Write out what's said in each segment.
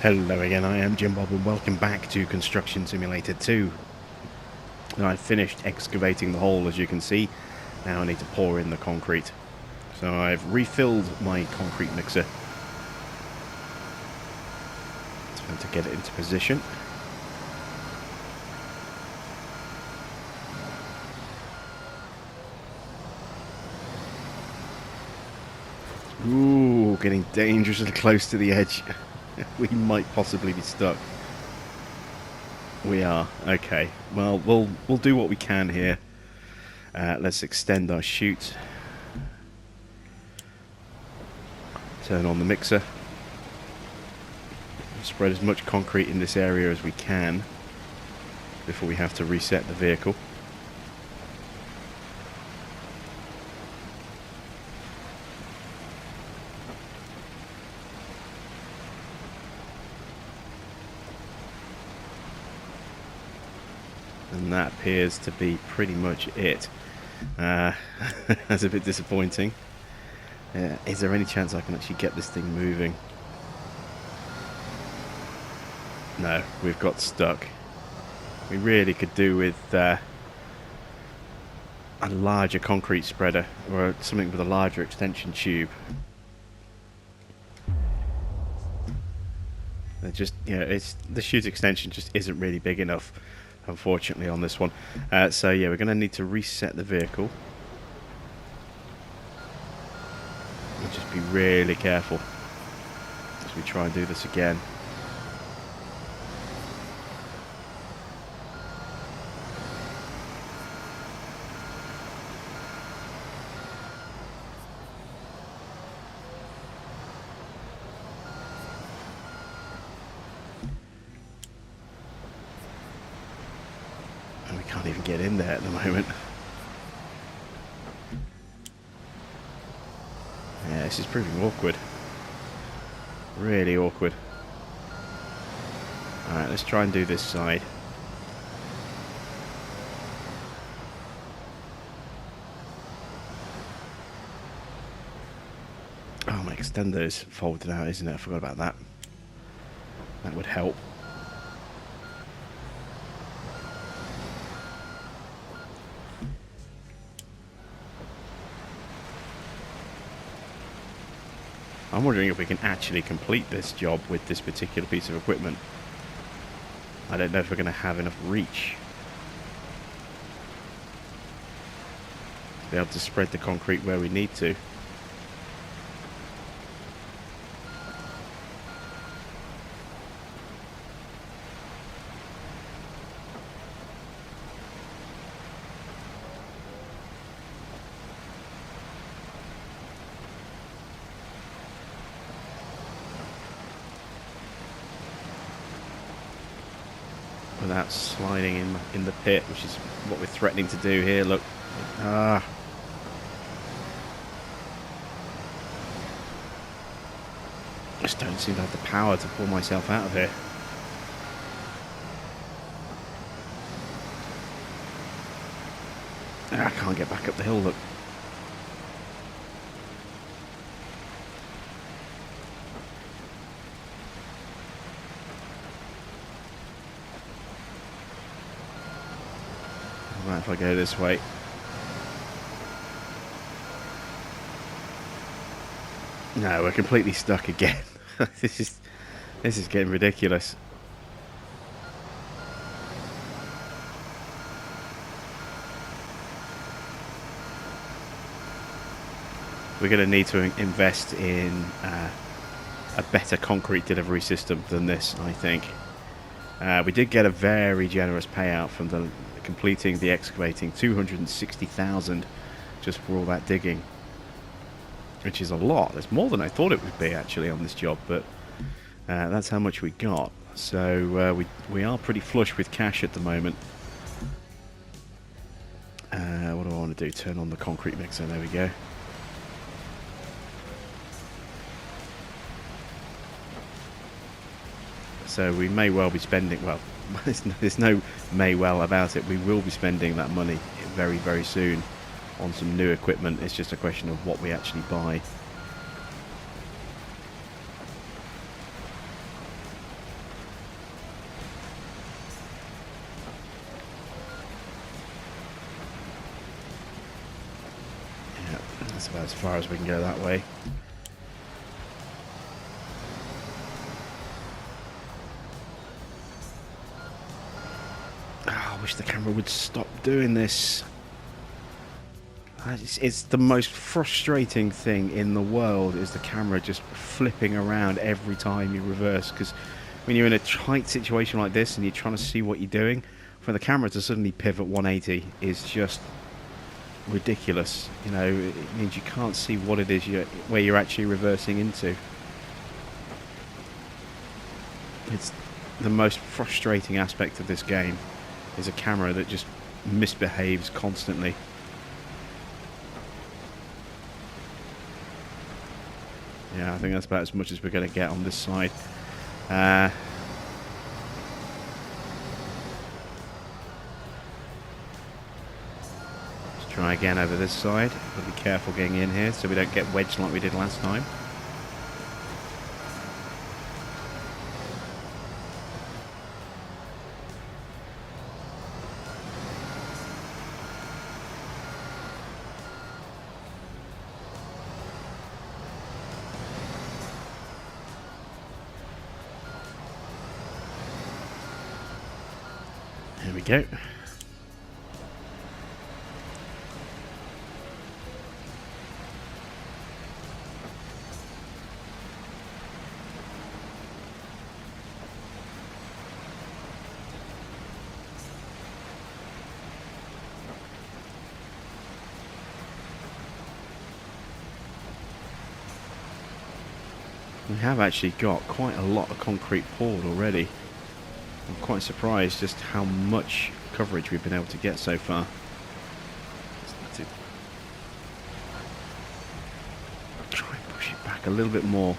Hello again, I am Jim Bob and welcome back to Construction Simulator 2. Now I've finished excavating the hole, as you can see. Now I need to pour in the concrete. So I've refilled my concrete mixer. It's time to get it into position. Ooh, getting dangerously close to the edge. We might possibly be stuck. We are. Okay. Well, we'll do what we can here. Let's extend our chute. Turn on the mixer. Spread as much concrete in this area as we can before we have to reset the vehicle. And that appears to be pretty much it. That's a bit disappointing. Is there any chance I can actually get this thing moving? No, we've got stuck. We really could do with a larger concrete spreader or something with a larger extension tube. They're just, it's the chute extension just isn't really big enough, unfortunately, on this one. So yeah, we're going to need to reset the vehicle. We'll just be really careful as we try and do this again. We can't even get in there at the moment. Yeah, this is proving awkward. Really awkward. Alright, let's try and do this side. Oh, my extender's folded out, isn't it? I forgot about that. That would help. I'm wondering if we can actually complete this job with this particular piece of equipment. I don't know if we're going to have enough reach to be able to spread the concrete where we need to. Without sliding in the pit, which is what we're threatening to do here. Look, I just don't seem to have the power to pull myself out of here. I can't get back up the hill. Look. Right, if I go this way. No, we're completely stuck again. This is getting ridiculous. We're going to need to invest in a better concrete delivery system than this, I think. We did get a very generous payout from the completing the excavating, 260,000 just for all that digging, which is a lot. It's more than I thought it would be actually on this job, but that's how much we got. So we are pretty flush with cash at the moment. What do I want to do? Turn on the concrete mixer. There we go. So we may well be spending, well, there's no may well about it. We will be spending that money very, very soon on some new equipment. It's just a question of what we actually buy. That's about as far as we can go that way. Oh, I wish the camera would stop doing this. It's the most frustrating thing in the world, is the camera just flipping around every time you reverse, because when you're in a tight situation like this and you're trying to see what you're doing, for the camera to suddenly pivot 180 is just ridiculous. You know, it means you can't see what it is where you're actually reversing into. It's the most frustrating aspect of this game, is a camera that just misbehaves constantly. Yeah, I think that's about as much as we're going to get on this side. Let's try again over this side. We'll be careful getting in here so we don't get wedged like we did last time. There we go. We have actually got quite a lot of concrete poured already. I'm quite surprised just how much coverage we've been able to get so far. Try and push it back a little bit more.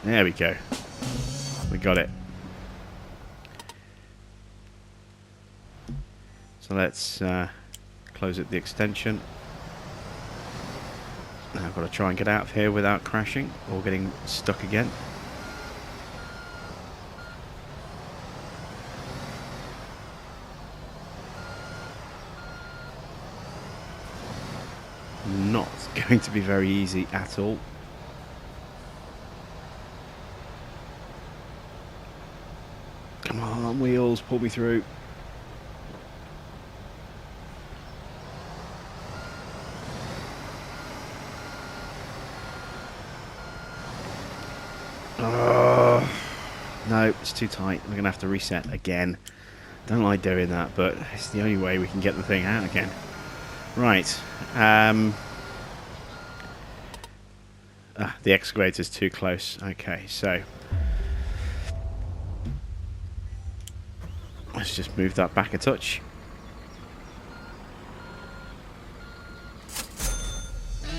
There we go. We got it. So let's close at the extension. Now I've got to try and get out of here without crashing or getting stuck again. Not going to be very easy at all. Come on, wheels, pull me through. No, it's too tight. We're going to have to reset again. Don't like doing that, but it's the only way we can get the thing out again. Right. The excavator's too close. Okay, so let's just move that back a touch.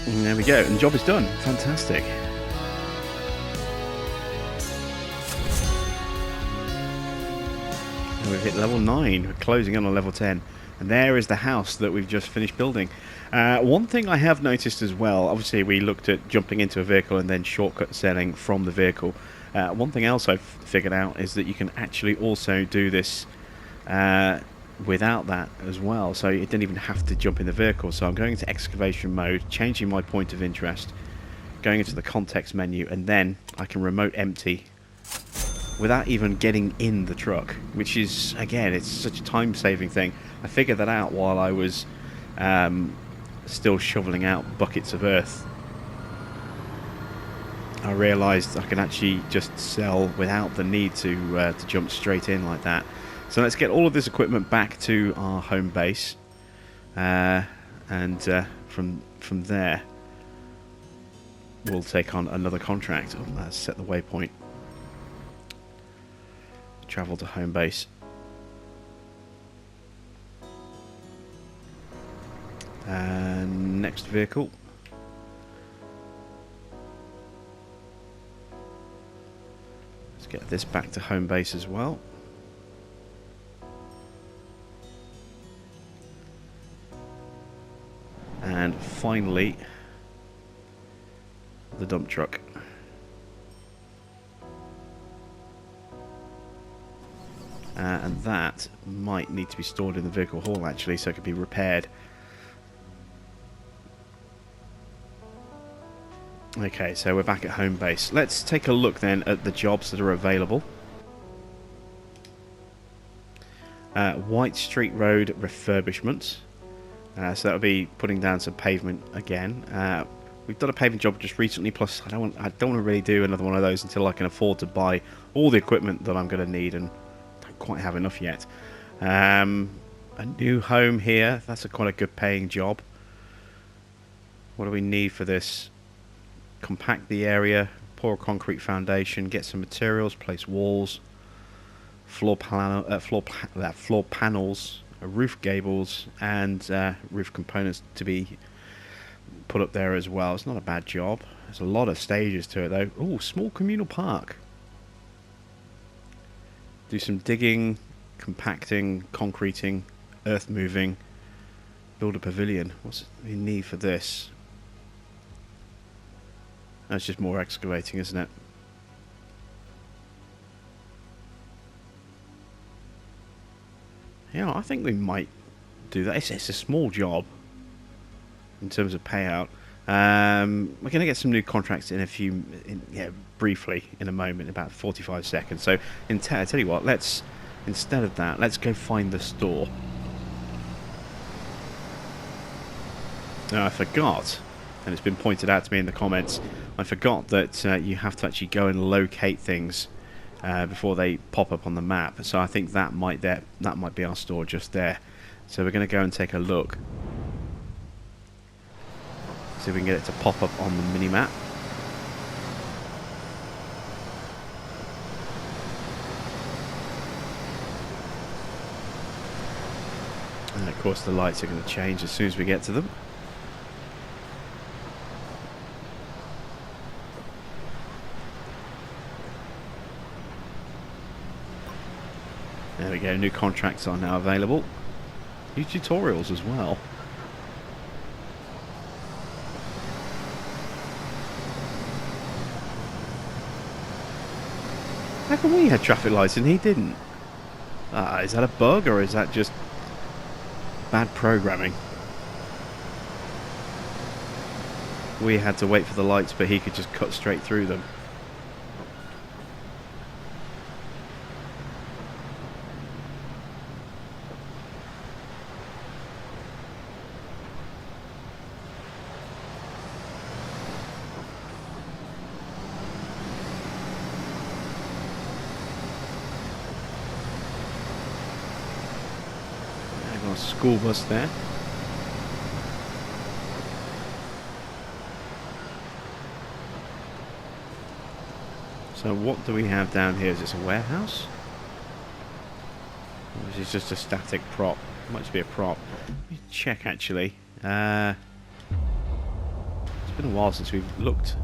And there we go. And the job is done. Fantastic. We've hit level 9, we're closing in on level 10, and there is the house that we've just finished building. One thing I have noticed as well, obviously we looked at jumping into a vehicle and then shortcut selling from the vehicle. One thing else I've figured out is that you can actually also do this without that as well, so you don't even have to jump in the vehicle. So I'm going into excavation mode, changing my point of interest, going into the context menu, and then I can remote empty without even getting in the truck, which is, again, it's such a time-saving thing. I figured that out while I was still shoveling out buckets of earth. I realised I can actually just sell without the need to jump straight in like that. So let's get all of this equipment back to our home base, and from there we'll take on another contract. Oh, let's set the waypoint. Travel to home base. And next vehicle. Let's get this back to home base as well. And finally, the dump truck. and that might need to be stored in the vehicle hall actually, so it could be repaired. Okay, so we're back at home base. Let's take a look then at the jobs that are available. White Street Road refurbishment. So that'll be putting down some pavement again. We've done a paving job just recently. Plus, I don't want to really do another one of those until I can afford to buy all the equipment that I'm going to need, and don't quite have enough yet. A new home here. That's quite a good paying job. What do we need for this? Compact the area, pour a concrete foundation, get some materials, place walls, floor panels, roof gables, and roof components to be put up there as well. It's not a bad job. There's a lot of stages to it though. Oh, small communal park. Do some digging, compacting, concreting, earth moving, build a pavilion. What's we need for this? That's just more excavating, isn't it? Yeah, I think we might do that. It's a small job in terms of payout. We're going to get some new contracts in briefly in a moment, about 45 seconds. So, I tell you what, instead of that, let's go find the store. Now, I forgot, and it's been pointed out to me in the comments, I forgot that you have to actually go and locate things before they pop up on the map. So I think that might be our store just there. So we're going to go and take a look. See if we can get it to pop up on the mini-map. And of course the lights are going to change as soon as we get to them. There we go, new contracts are now available. New tutorials as well. How come we had traffic lights and he didn't? Is that a bug or is that just bad programming? We had to wait for the lights, but he could just cut straight through them. School bus there. So what do we have down here? Is this a warehouse? Or is this just a static prop? It might just be a prop. Let me check actually. It's been a while since we've looked.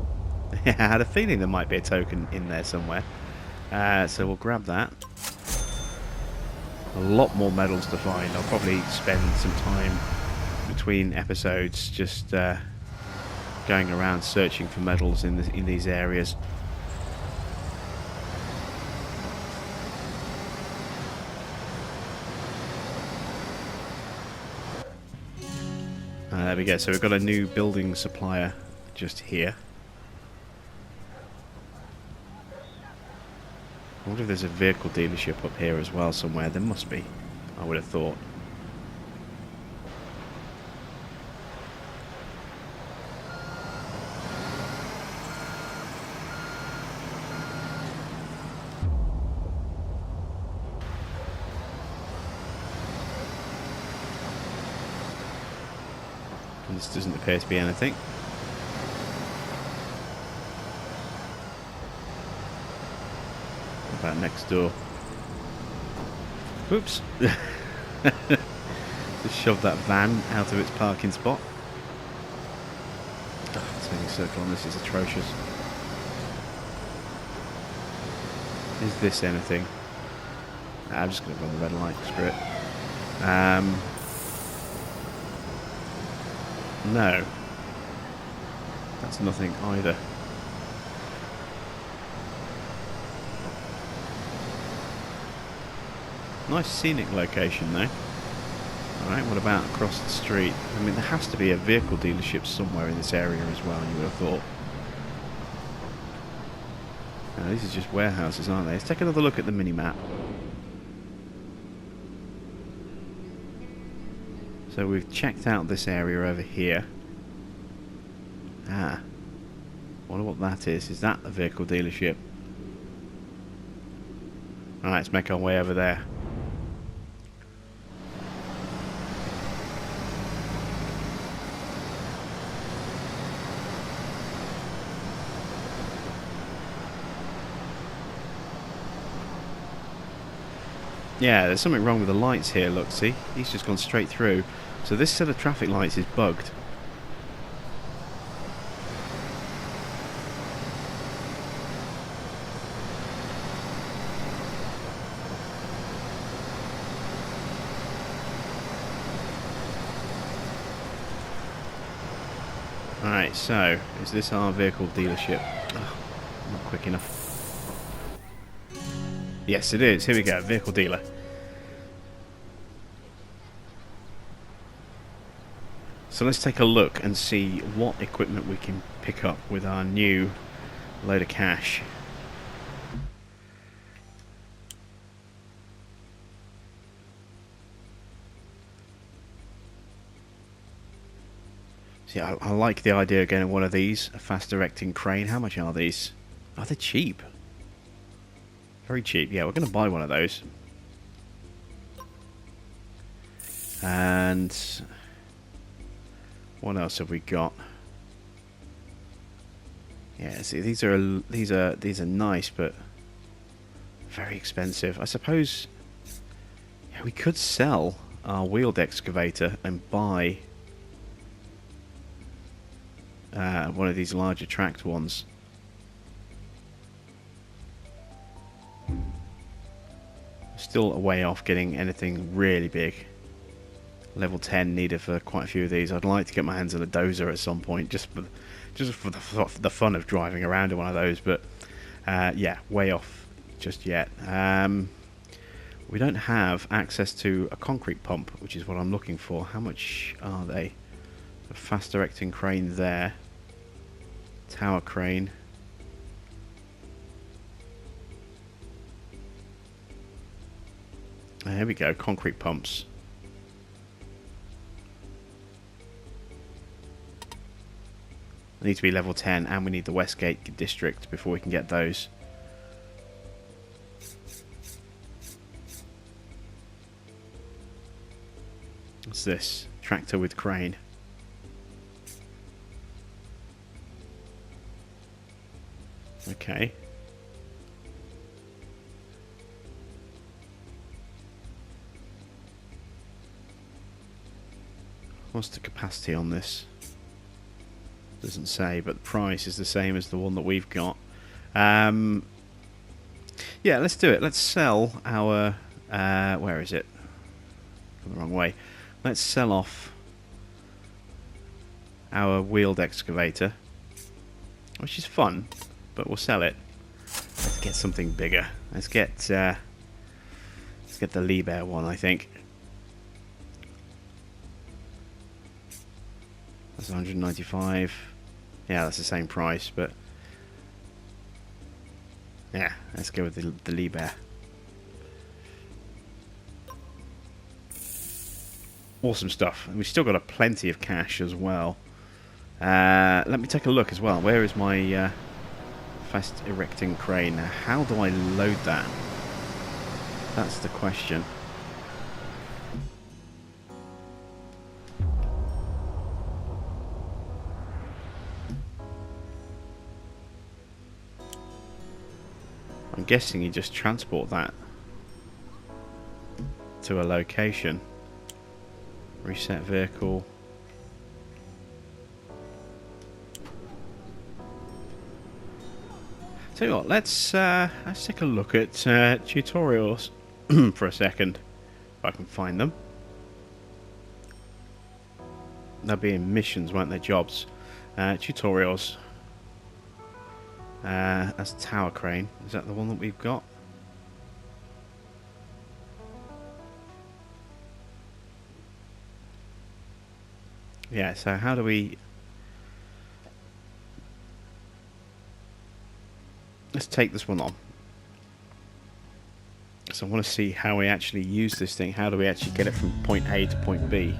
I had a feeling there might be a token in there somewhere. So we'll grab that. A lot more medals to find. I'll probably spend some time between episodes just going around searching for medals in these areas. There we go. So we've got a new building supplier just here. I wonder if there's a vehicle dealership up here as well somewhere. There must be, I would have thought. And this doesn't appear to be anything. About next door. Oops. Just shoved that van out of its parking spot. Turning circle on this is atrocious. Is this anything? I'm just going to run the red light, screw it. No. That's nothing either. Nice scenic location though. Alright, what about across the street? I mean, there has to be a vehicle dealership somewhere in this area as well, you would have thought. No, these are just warehouses, aren't they? Let's take another look at the mini-map. So we've checked out this area over here. Ah. Wonder what that is. Is that a vehicle dealership? Alright, let's make our way over there. Yeah, there's something wrong with the lights here, look, see? He's just gone straight through. So this set of traffic lights is bugged. Alright, so, is this our vehicle dealership? Oh, not quick enough. Yes, it is. Here we go, vehicle dealer. So let's take a look and see what equipment we can pick up with our new load of cash. See, I like the idea of getting one of these, a fast directing crane. How much are these? Oh, they're cheap. Very cheap. Yeah, we're going to buy one of those. And what else have we got? Yeah, see, these are nice, but very expensive. I suppose, yeah, we could sell our wheeled excavator and buy one of these larger tracked ones. Still a way off getting anything really big. Level 10 needed for quite a few of these. I'd like to get my hands on a dozer at some point, just for the fun of driving around in one of those. But yeah, way off just yet. We don't have access to a concrete pump, which is what I'm looking for. How much are they? A fast directing crane there. Tower crane. There we go, concrete pumps. They need to be level 10, and we need the Westgate district before we can get those. What's this? Tractor with crane. Okay. What's the capacity on this? Doesn't say, but the price is the same as the one that we've got. Yeah, let's do it. Let's sell our... where is it? Gone the wrong way. Let's sell off our wheeled excavator, which is fun, but we'll sell it. Let's get something bigger. Let's get the Liebherr one, I think. That's 195. Yeah, that's the same price, but yeah, let's go with the Liebherr. Awesome stuff. And we've still got plenty of cash as well. Let me take a look as well. Where is my fast erecting crane? Now, how do I load that? That's the question. I'm guessing you just transport that to a location. Reset vehicle. Tell you what, let's take a look at tutorials for a second, if I can find them. They'll be in missions, won't they? Jobs. Tutorials. That's tower crane. Is that the one that we've got? Yeah, so how do we... Let's take this one on. So I want to see how we actually use this thing. How do we actually get it from point A to point B?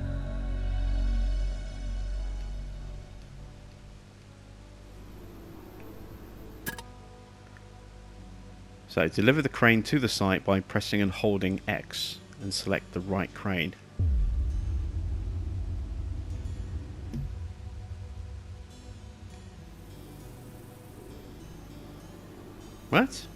So deliver the crane to the site by pressing and holding X and select the right crane. What?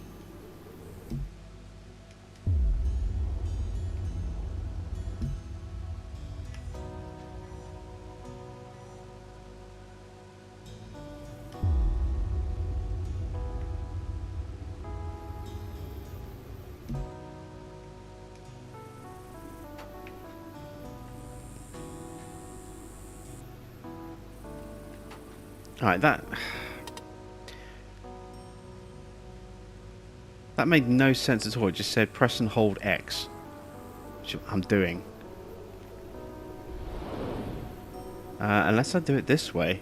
Alright, that made no sense at all. It just said press and hold X, which I'm doing. Unless I do it this way.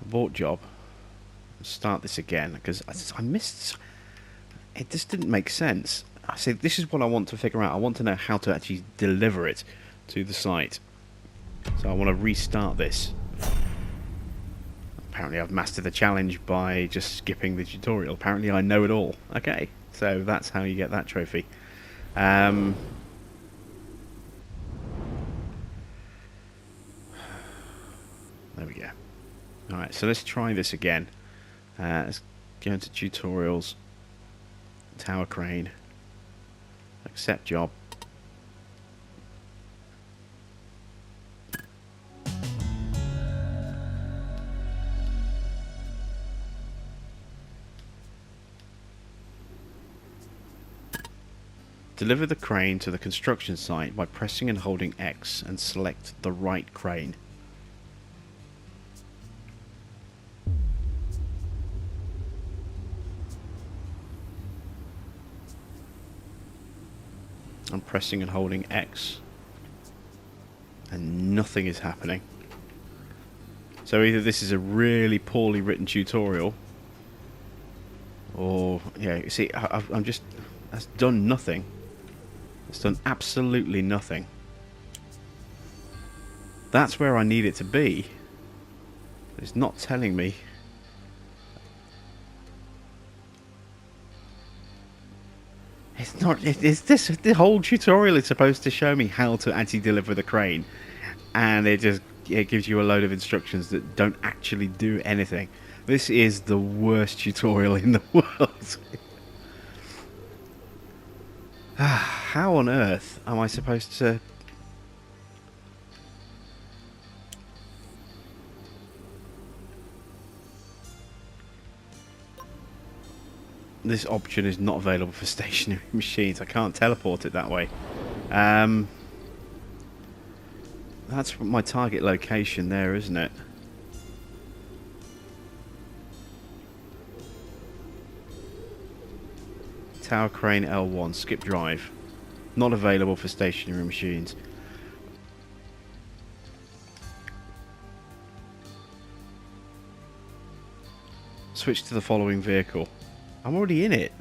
Abort job. Start this again, because I missed... It just didn't make sense. I said, this is what I want to figure out. I want to know how to actually deliver it to the site. So I want to restart this. Apparently I've mastered the challenge by just skipping the tutorial. Apparently I know it all. Okay, so that's how you get that trophy. There we go. Alright, so let's try this again. Let's go into tutorials. Tower crane. Accept job. Deliver the crane to the construction site by pressing and holding X and select the right crane. I'm pressing and holding X and nothing is happening. So either this is a really poorly written tutorial, or yeah, you see, I'm just, that's done nothing. It's done absolutely nothing. That's where I need it to be. It's not telling me. It's not. It's this. The whole tutorial is supposed to show me how to actually deliver the crane, and it gives you a load of instructions that don't actually do anything. This is the worst tutorial in the world. How on earth am I supposed to... This option is not available for stationary machines. I can't teleport it that way. That's my target location there, isn't it? Tower crane L1, skip drive. Not available for stationary machines. Switch to the following vehicle. I'm already in it.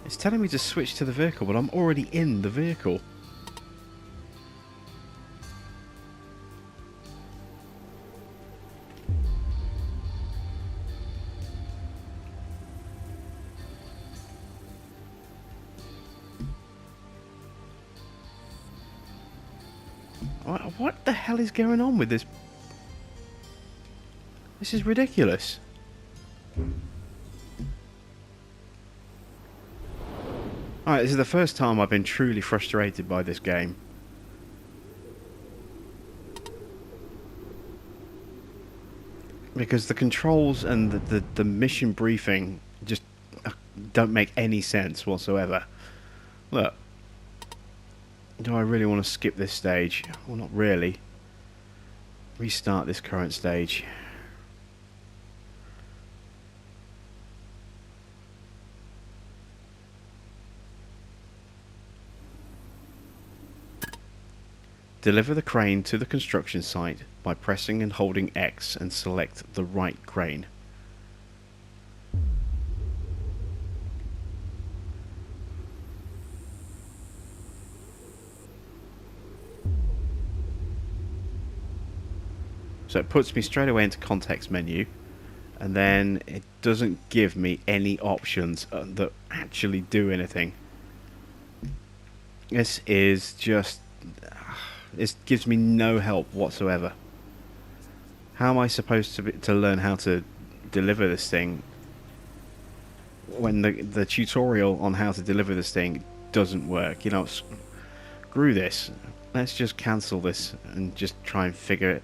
It's telling me to switch to the vehicle, but I'm already in the vehicle. What the hell is going on with this? This is ridiculous. Alright, this is the first time I've been truly frustrated by this game. Because the controls and the mission briefing just don't make any sense whatsoever. Look. Do I really want to skip this stage? Well, not really. Restart this current stage. Deliver the crane to the construction site by pressing and holding X and select the right crane. So it puts me straight away into context menu, and then it doesn't give me any options that actually do anything. This is just... This gives me no help whatsoever. How am I supposed to learn how to deliver this thing when the tutorial on how to deliver this thing doesn't work? You know, screw this. Let's just cancel this and just try and figure it.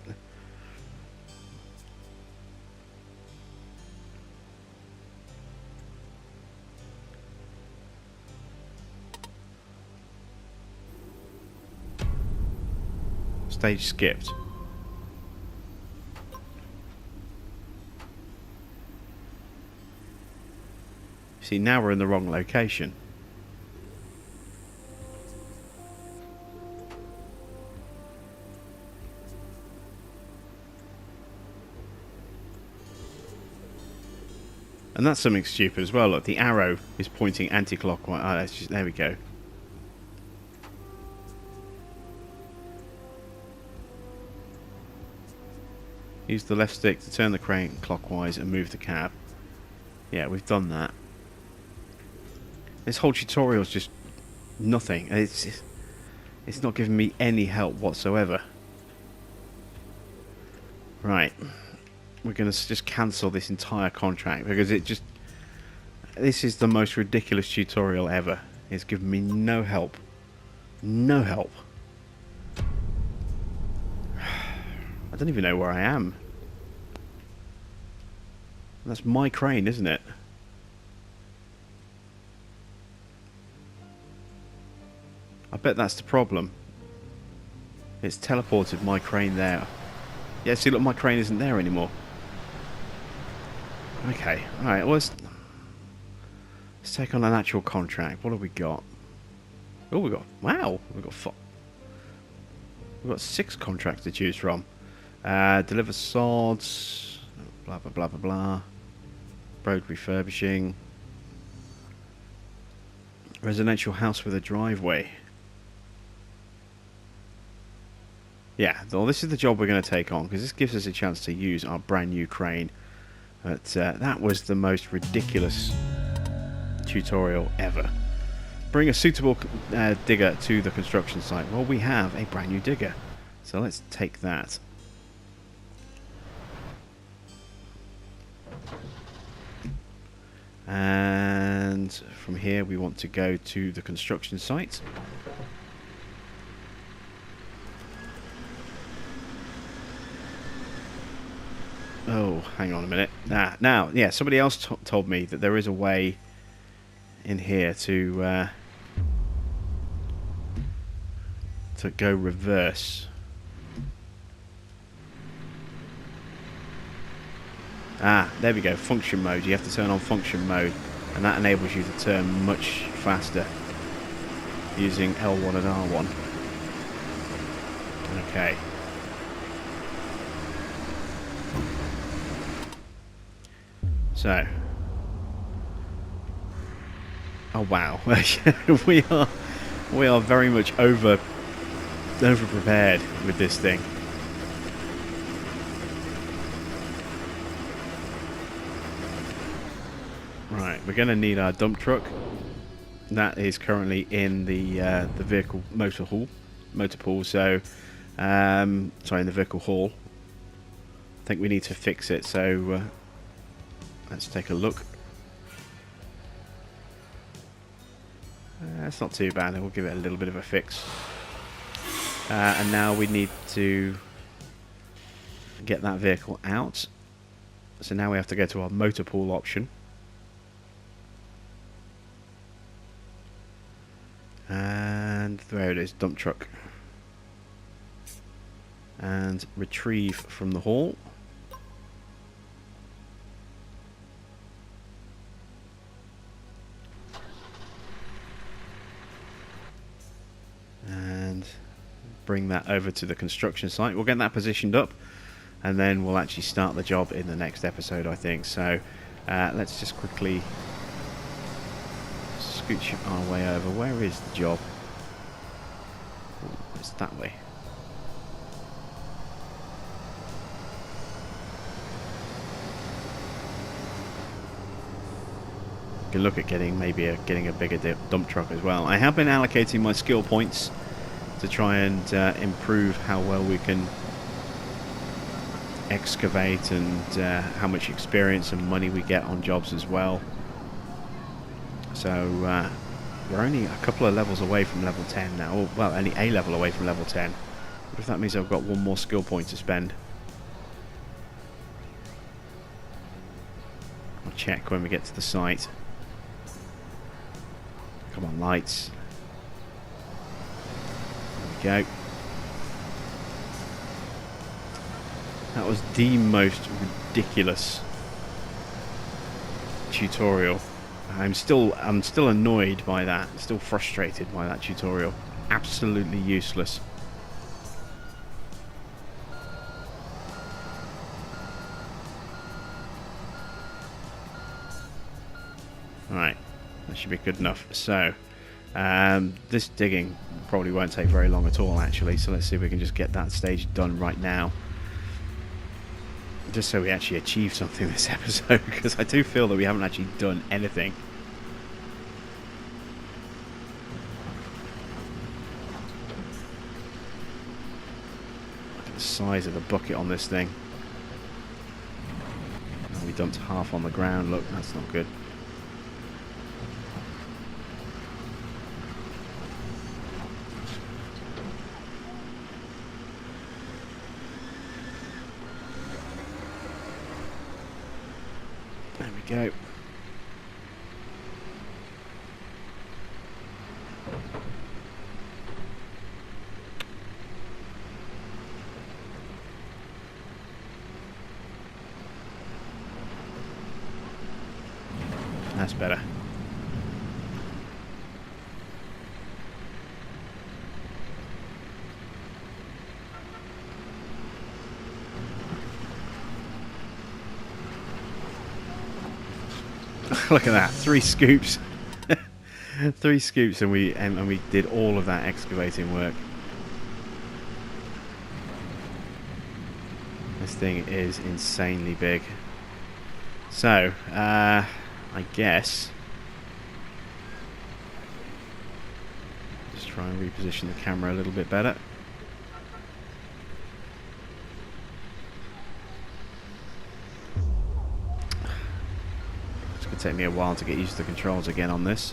Stage skipped. See, now we're in the wrong location. And that's something stupid as well. Look, the arrow is pointing anti-clockwise. Oh, that's just, there we go. Use the left stick to turn the crane clockwise and move the cab. Yeah, we've done that. This whole tutorial is just nothing. It's not giving me any help whatsoever. Right. We're going to just cancel this entire contract because it just... This is the most ridiculous tutorial ever. It's given me no help. No help. I don't even know where I am. That's my crane, isn't it? I bet that's the problem. It's teleported my crane there. Yeah, see, look, my crane isn't there anymore. Okay, alright, well, let's take on an actual contract. What have we got? Oh, we got... Wow! We've got 6 contracts to choose from. Deliver sods, blah blah blah blah blah. Road refurbishing. Residential house with a driveway. Yeah, well, this is the job we're going to take on because this gives us a chance to use our brand new crane. But that was the most ridiculous tutorial ever. Bring a suitable digger to the construction site. Well, we have a brand new digger, so let's take that. And from here we want to go to the construction site. Oh, hang on a minute. Now, yeah, somebody else told me that there is a way in here to go reverse. There we go, function mode. You have to turn on function mode, and that enables you to turn much faster using L1 and R1. Okay. So. Oh wow. we are very much over prepared with this thing. Right, we're going to need our dump truck. That is currently in the vehicle motor pool. So, sorry, in the vehicle hall. I think we need to fix it. So, let's take a look. That's not too bad. We'll give it a little bit of a fix. And now we need to get that vehicle out. So now we have to go to our motor pool option. And There it is, dump truck. And retrieve from the hall. And bring that over to the construction site. We'll get that positioned up, and then we'll actually start the job in the next episode, I think. So let's just quickly scooch our way over. Where is the job? Ooh, it's that way. Can look at getting a bigger dump truck as well. I have been allocating my skill points to try and improve how well we can excavate, and how much experience and money we get on jobs as well. So we're only a couple of levels away from level 10 now. Or, well, only a level away from level 10. What if that means I've got one more skill point to spend? I'll check when we get to the site. Come on, lights. There we go. That was the most ridiculous tutorial. I'm still annoyed by that. Still frustrated by that tutorial. Absolutely useless. Alright, that should be good enough. So, this digging probably won't take very long at all, actually. So let's see if we can just get that stage done right now. Just so we actually achieve something this episode, because I do feel that we haven't actually done anything. Look at the size of the bucket on this thing. Oh, we dumped half on the ground. Look, that's not good. There we go. That's better. Look at that, 3 scoops. 3 scoops, and we did all of that excavating work. This thing is insanely big. So, I guess just try and reposition the camera a little bit better. It's going to take me a while to get used to the controls again on this.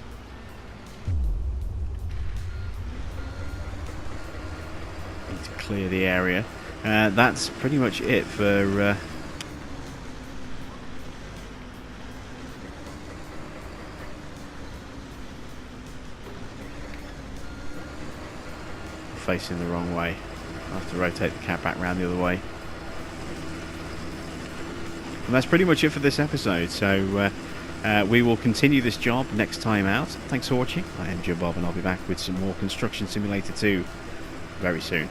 Need to clear the area. That's pretty much it for facing the wrong way. I'll have to rotate the cat back round the other way. And that's pretty much it for this episode. So we will continue this job next time out. Thanks for watching. I am Joe Bob, and I'll be back with some more Construction Simulator 2 very soon.